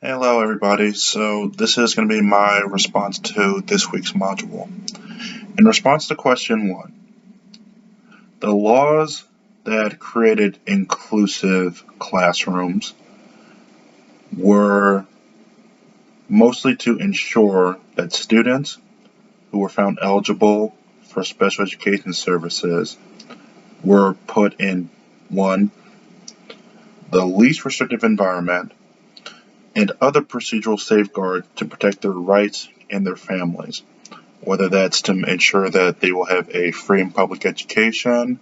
Hello everybody, so this is going to be my response to this week's module. In response to question 1, the laws that created inclusive classrooms were mostly to ensure that students who were found eligible for special education services were put in 1, the least restrictive environment, and other procedural safeguards to protect their rights and their families, whether that's to ensure that they will have a free and public education,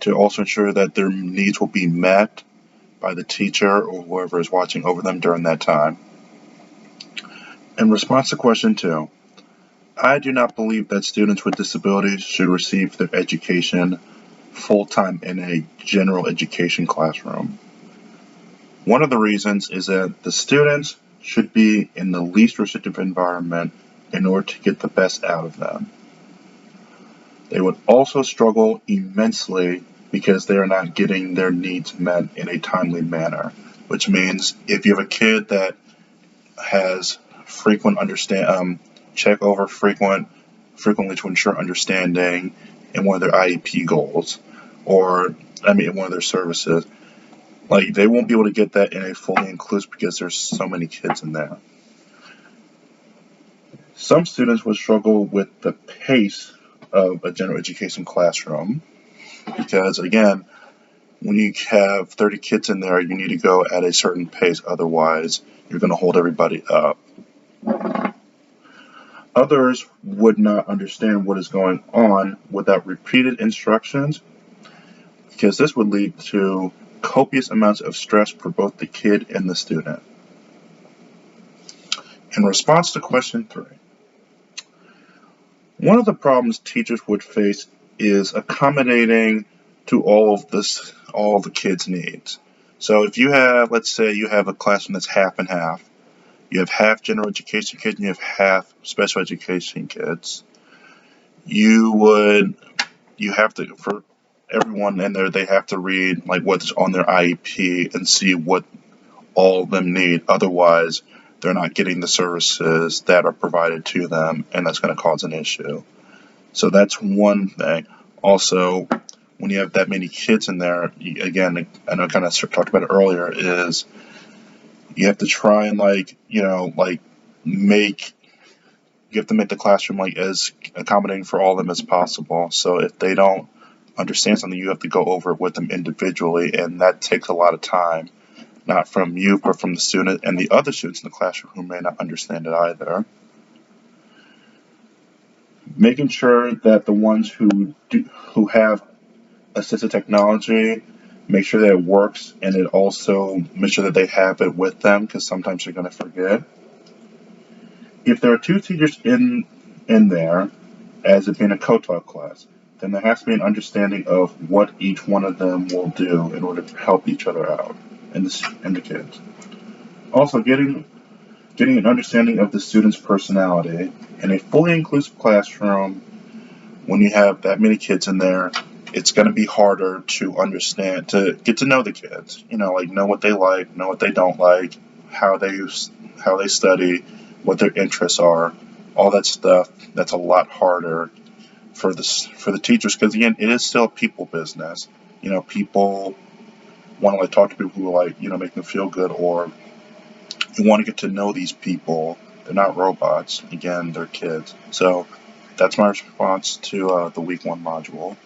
to also ensure that their needs will be met by the teacher or whoever is watching over them during that time. In response to question 2, I do not believe that students with disabilities should receive their education full-time in a general education classroom. One of the reasons is that the students should be in the least restrictive environment in order to get the best out of them. They would also struggle immensely because they are not getting their needs met in a timely manner, which means if you have a kid that has frequently to ensure understanding in one of their IEP goals, one of their services, they won't be able to get that in a fully inclusive because there's so many kids in there. Some students would struggle with the pace of a general education classroom because, again, when you have 30 kids in there, you need to go at a certain pace, otherwise you're going to hold everybody up. Others would not understand what is going on without repeated instructions because this would lead to copious amounts of stress for both the kid and the student. In response to question 3, one of the problems teachers would face is accommodating to all of the kids' needs. So if you have, let's say you have a classroom that's half and half, you have half general education kids and you have half special education kids, you have to, for everyone in there, they have to read what's on their IEP and see what all of them need. Otherwise, they're not getting the services that are provided to them, and that's going to cause an issue. So that's one thing. Also, when you have that many kids in there, again, I know I kind of talked about it earlier, is you have to try and you have to make the classroom as accommodating for all of them as possible. So if they don't understand something, you have to go over it with them individually, and that takes a lot of time, not from you, but from the student and the other students in the classroom who may not understand it either. Making sure that the ones who have assistive technology, make sure that it works, and it also make sure that they have it with them, because sometimes they're going to forget. If there are 2 teachers in there, as it being a co-taught class, then there has to be an understanding of what each one of them will do in order to help each other out and the kids. Also, getting an understanding of the student's personality. In a fully inclusive classroom, when you have that many kids in there, it's going to be harder to understand, to get to know the kids. Know what they like, know what they don't like, how they study, what their interests are, all that stuff. That's a lot harder for the teachers, because again, it is still a people business. People want to talk to people who make them feel good, or you want to get to know these people. They're not robots. Again, they're kids. So that's my response to the week 1 module.